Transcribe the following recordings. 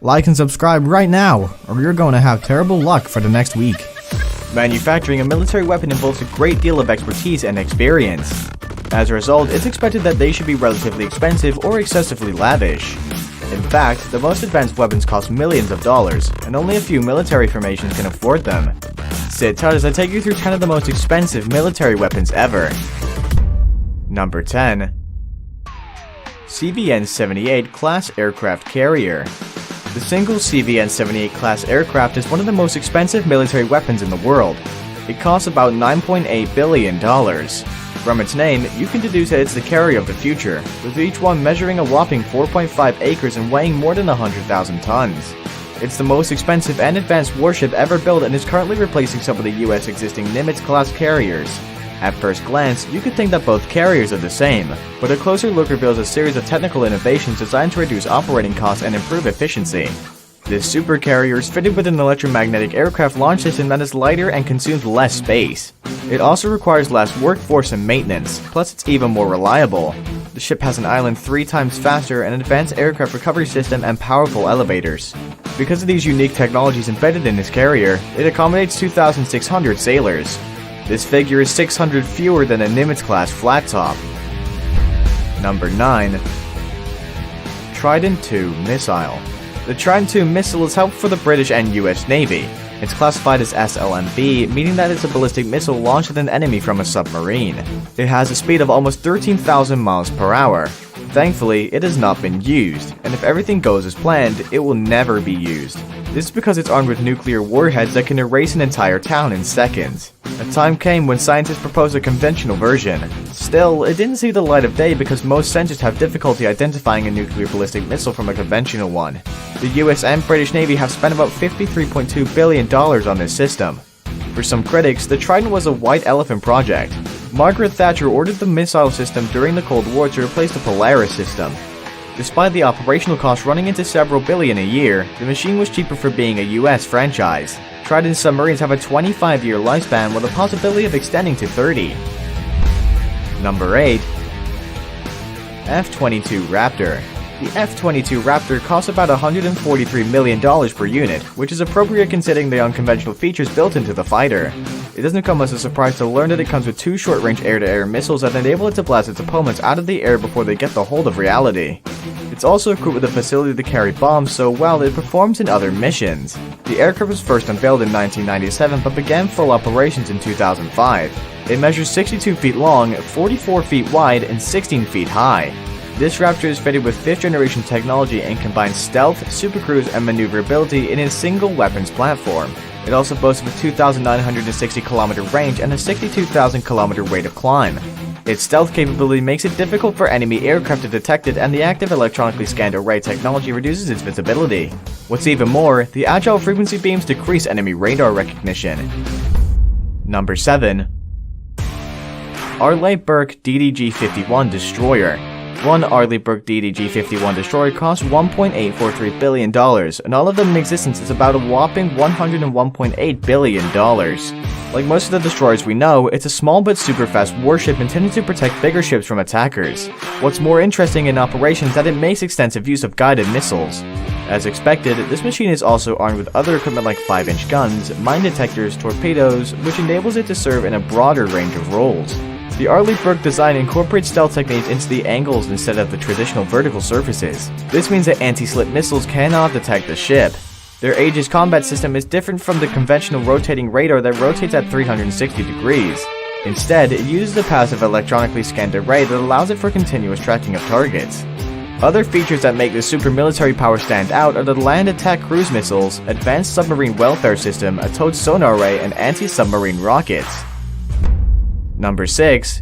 Like and subscribe right now, or you're going to have terrible luck for the next week. Manufacturing a military weapon involves a great deal of expertise and experience. As a result, it's expected that they should be relatively expensive or excessively lavish. In fact, the most advanced weapons cost millions of dollars, and only a few military formations can afford them. Sit tight as I take you through 10 of the most expensive military weapons ever. Number 10. CVN-78 Class Aircraft Carrier. The single CVN-78 class aircraft is one of the most expensive military weapons in the world. It costs about $9.8 billion. From its name, you can deduce that it's the carrier of the future, with each one measuring a whopping 4.5 acres and weighing more than 100,000 tons. It's the most expensive and advanced warship ever built and is currently replacing some of the US existing Nimitz-class carriers. At first glance, you could think that both carriers are the same, but a closer look reveals a series of technical innovations designed to reduce operating costs and improve efficiency. This supercarrier is fitted with an electromagnetic aircraft launch system that is lighter and consumes less space. It also requires less workforce and maintenance, plus it's even more reliable. The ship has an island 3 times faster, an advanced aircraft recovery system, and powerful elevators. Because of these unique technologies embedded in this carrier, it accommodates 2,600 sailors. This figure is 600 fewer than a Nimitz-class flat top. Number 9. Trident II Missile. The Trident II missile is helpful for the British and US Navy. It's classified as SLMB, meaning that it's a ballistic missile launched at an enemy from a submarine. It has a speed of almost 13,000 miles per hour. Thankfully, it has not been used, and if everything goes as planned, it will never be used. This is because it's armed with nuclear warheads that can erase an entire town in seconds. A time came when scientists proposed a conventional version. Still, it didn't see the light of day because most sensors have difficulty identifying a nuclear ballistic missile from a conventional one. The US and British Navy have spent about $53.2 billion on this system. For some critics, the Trident was a white elephant project. Margaret Thatcher ordered the missile system during the Cold War to replace the Polaris system. Despite the operational costs running into several billion a year, the machine was cheaper for being a US franchise. Trident submarines have a 25-year lifespan with a possibility of extending to 30. Number 8. F-22 Raptor. The F-22 Raptor costs about $143 million per unit, which is appropriate considering the unconventional features built into the fighter. It doesn't come as a surprise to learn that it comes with 2 short-range air-to-air missiles that enable it to blast its opponents out of the air before they get the hold of reality. It's also equipped with a facility to carry bombs so well that it performs in other missions. The aircraft was first unveiled in 1997 but began full operations in 2005. It measures 62 feet long, 44 feet wide, and 16 feet high. This Raptor is fitted with 5th generation technology and combines stealth, supercruise, and maneuverability in a single weapons platform. It also boasts of a 2,960 kilometer range and a 62,000 kilometer rate of climb. Its stealth capability makes it difficult for enemy aircraft to detect it, and the active electronically scanned array technology reduces its visibility. What's even more, the agile frequency beams decrease enemy radar recognition. Number 7. Arleigh Burke DDG-51 Destroyer. One Arleigh Burke DDG-51 destroyer costs $1.843 billion, and all of them in existence is about a whopping $101.8 billion. Like most of the destroyers we know, it's a small but super fast warship intended to protect bigger ships from attackers. What's more interesting in operation is that it makes extensive use of guided missiles. As expected, this machine is also armed with other equipment like 5-inch guns, mine detectors, torpedoes, which enables it to serve in a broader range of roles. The Arleigh Burke design incorporates stealth techniques into the angles instead of the traditional vertical surfaces. This means that anti-slip missiles cannot detect the ship. Their Aegis combat system is different from the conventional rotating radar that rotates at 360 degrees. Instead, it uses a passive electronically scanned array that allows it for continuous tracking of targets. Other features that make this super military power stand out are the land attack cruise missiles, advanced submarine welfare system, a towed sonar array, and anti-submarine rockets. Number 6.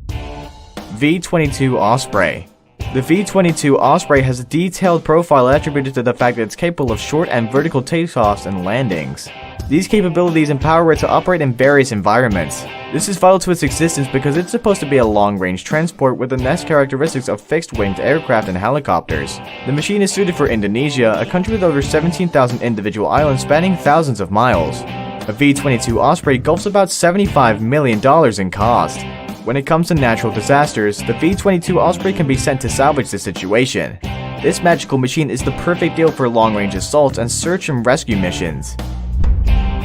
V-22 Osprey. The V-22 Osprey has a detailed profile attributed to the fact that it's capable of short and vertical takeoffs and landings. These capabilities empower it to operate in various environments. This is vital to its existence because it's supposed to be a long-range transport with the nest characteristics of fixed-winged aircraft and helicopters. The machine is suited for Indonesia, a country with over 17,000 individual islands spanning thousands of miles. A V-22 Osprey gulps about $75 million in cost. When it comes to natural disasters, the V-22 Osprey can be sent to salvage the situation. This magical machine is the perfect deal for long-range assaults and search and rescue missions.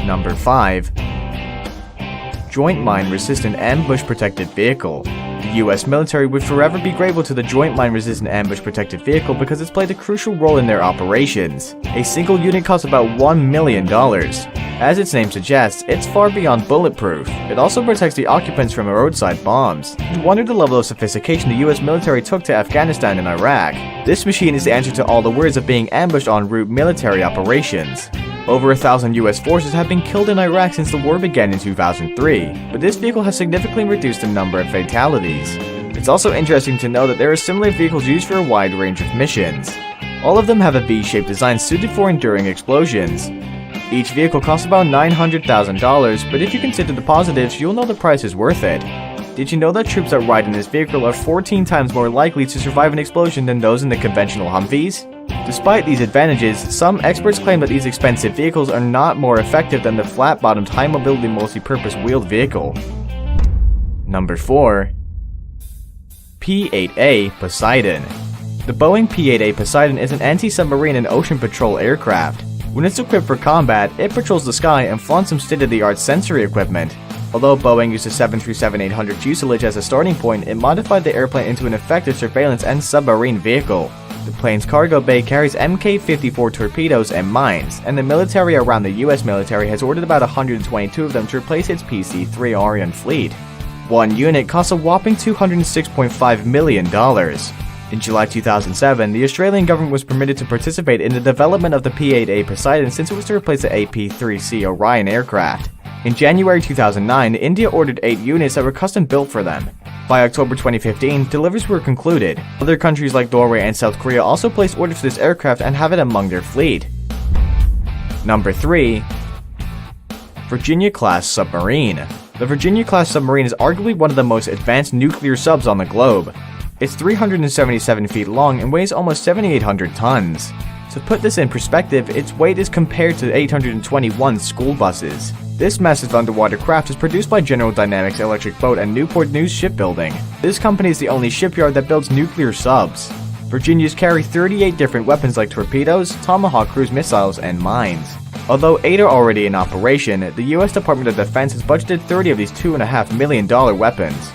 Number 5. Joint Mine Resistant Ambush Protected Vehicle. The US military would forever be grateful to the Joint Mine Resistant Ambush Protected Vehicle because it's played a crucial role in their operations. A single unit costs about $1 million. As its name suggests, it's far beyond bulletproof. It also protects the occupants from roadside bombs. You wonder the level of sophistication the US military took to Afghanistan and Iraq. This machine is the answer to all the worries of being ambushed en route military operations. Over 1,000 US forces have been killed in Iraq since the war began in 2003, but this vehicle has significantly reduced the number of fatalities. It's also interesting to know that there are similar vehicles used for a wide range of missions. All of them have a V-shaped design suited for enduring explosions. Each vehicle costs about $900,000, but if you consider the positives, you'll know the price is worth it. Did you know that troops that ride in this vehicle are 14 times more likely to survive an explosion than those in the conventional Humvees? Despite these advantages, some experts claim that these expensive vehicles are not more effective than the flat-bottomed high-mobility multi-purpose wheeled vehicle. Number 4. P-8A Poseidon. The Boeing P-8A Poseidon is an anti-submarine and ocean patrol aircraft. When it's equipped for combat, it patrols the sky and flaunts some state-of-the-art sensory equipment. Although Boeing used the 737-800 fuselage as a starting point, it modified the airplane into an effective surveillance and submarine vehicle. The plane's cargo bay carries Mk-54 torpedoes and mines, and the military around the US military has ordered about 122 of them to replace its PC-3 Orion fleet. One unit costs a whopping $206.5 million. In July 2007, the Australian government was permitted to participate in the development of the P-8A Poseidon since it was to replace the AP-3C Orion aircraft. In January 2009, India ordered 8 units that were custom built for them. By October 2015, deliveries were concluded. Other countries like Norway and South Korea also placed orders for this aircraft and have it among their fleet. Number 3. Virginia-class submarine. The Virginia-class submarine is arguably one of the most advanced nuclear subs on the globe. It's 377 feet long and weighs almost 7,800 tons. To put this in perspective, its weight is compared to 821 school buses. This massive underwater craft is produced by General Dynamics Electric Boat and Newport News Shipbuilding. This company is the only shipyard that builds nuclear subs. Virginias carry 38 different weapons like torpedoes, Tomahawk cruise missiles, and mines. Although 8 are already in operation, the US Department of Defense has budgeted 30 of these $2.5 million weapons.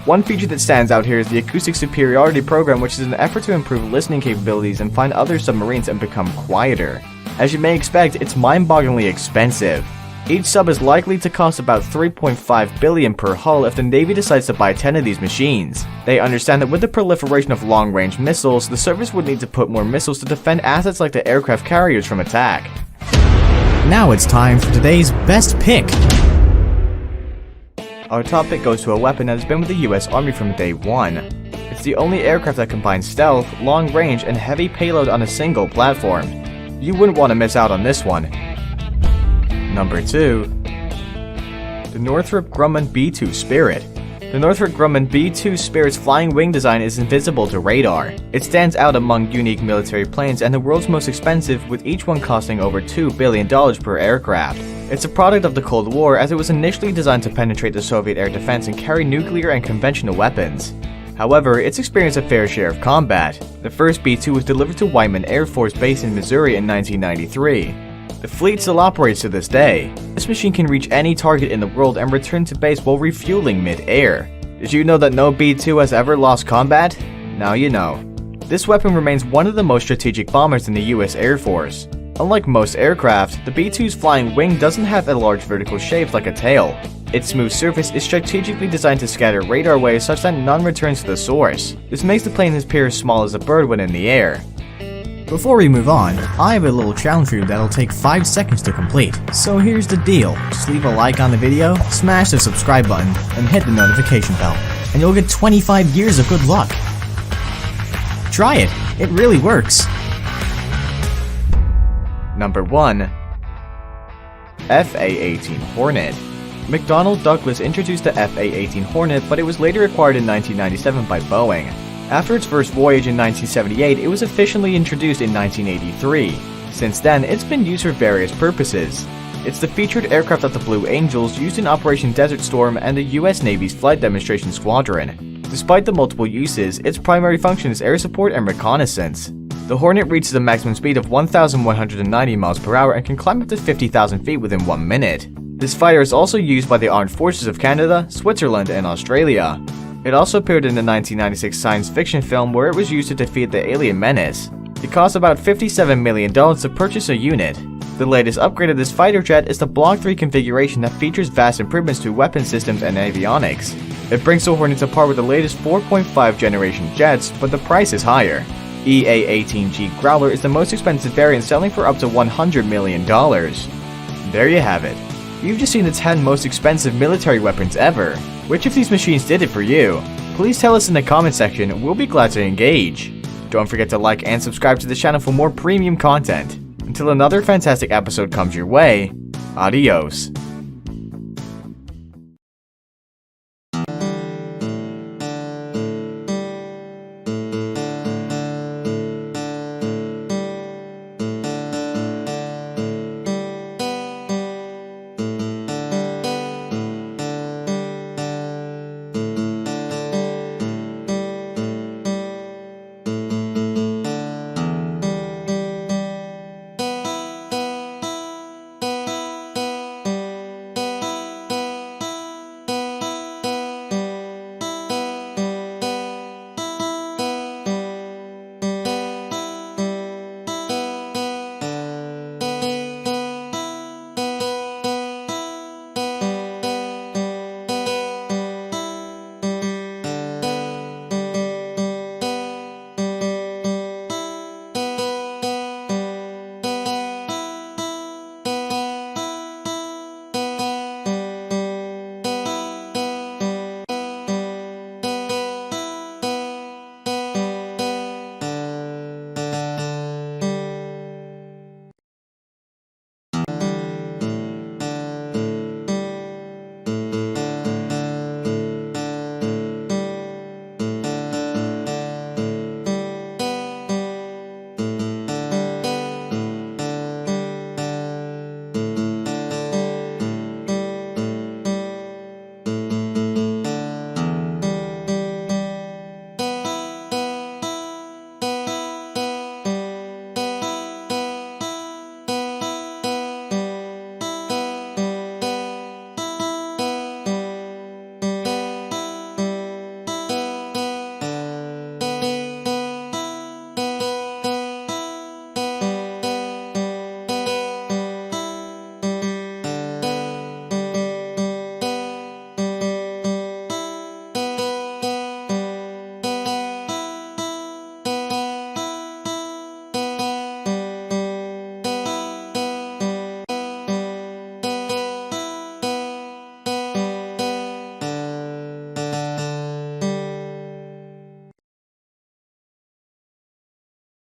One feature that stands out here is the Acoustic Superiority Program, which is an effort to improve listening capabilities and find other submarines and become quieter. As you may expect, it's mind-bogglingly expensive. Each sub is likely to cost about $3.5 billion per hull if the Navy decides to buy 10 of these machines. They understand that with the proliferation of long-range missiles, the service would need to put more missiles to defend assets like the aircraft carriers from attack. Now it's time for today's best pick. Our top pick goes to a weapon that has been with the US Army from day one. It's the only aircraft that combines stealth, long range, and heavy payload on a single platform. You wouldn't want to miss out on this one. Number 2. The Northrop Grumman B-2 Spirit. The Northrop Grumman B-2 Spirit's flying wing design is invisible to radar. It stands out among unique military planes and the world's most expensive, with each one costing over $2 billion per aircraft. It's a product of the Cold War, as it was initially designed to penetrate the Soviet air defense and carry nuclear and conventional weapons. However, it's experienced a fair share of combat. The first B-2 was delivered to Whiteman Air Force Base in Missouri in 1993. The fleet still operates to this day. This machine can reach any target in the world and return to base while refueling mid-air. Did you know that no B-2 has ever lost combat? Now you know. This weapon remains one of the most strategic bombers in the US Air Force. Unlike most aircraft, the B-2's flying wing doesn't have a large vertical shape like a tail. Its smooth surface is strategically designed to scatter radar waves such that none returns to the source. This makes the plane appear as small as a bird when in the air. Before we move on, I have a little challenge for you that'll take 5 seconds to complete. So here's the deal. Just leave a like on the video, smash the subscribe button, and hit the notification bell. And you'll get 25 years of good luck. Try it. It really works. Number 1. FA-18 Hornet. McDonnell Douglas introduced the FA-18 Hornet, but it was later acquired in 1997 by Boeing. After its first voyage in 1978, it was officially introduced in 1983. Since then, it's been used for various purposes. It's the featured aircraft of the Blue Angels, used in Operation Desert Storm and the US Navy's Flight Demonstration Squadron. Despite the multiple uses, its primary function is air support and reconnaissance. The Hornet reaches a maximum speed of 1,190 miles per hour and can climb up to 50,000 feet within 1 minute. This fighter is also used by the Armed Forces of Canada, Switzerland, and Australia. It also appeared in the 1996 science fiction film where it was used to defeat the alien menace. It cost about $57 million to purchase a unit. The latest upgrade of this fighter jet is the Block 3 configuration that features vast improvements to weapon systems and avionics. It brings the Hornet to par with the latest 4.5 generation jets, but the price is higher. EA-18G Growler is the most expensive variant, selling for up to $100 million. There you have it. You've just seen the 10 most expensive military weapons ever. Which of these machines did it for you? Please tell us in the comment section, and we'll be glad to engage. Don't forget to like and subscribe to the channel for more premium content. Until another fantastic episode comes your way, adios.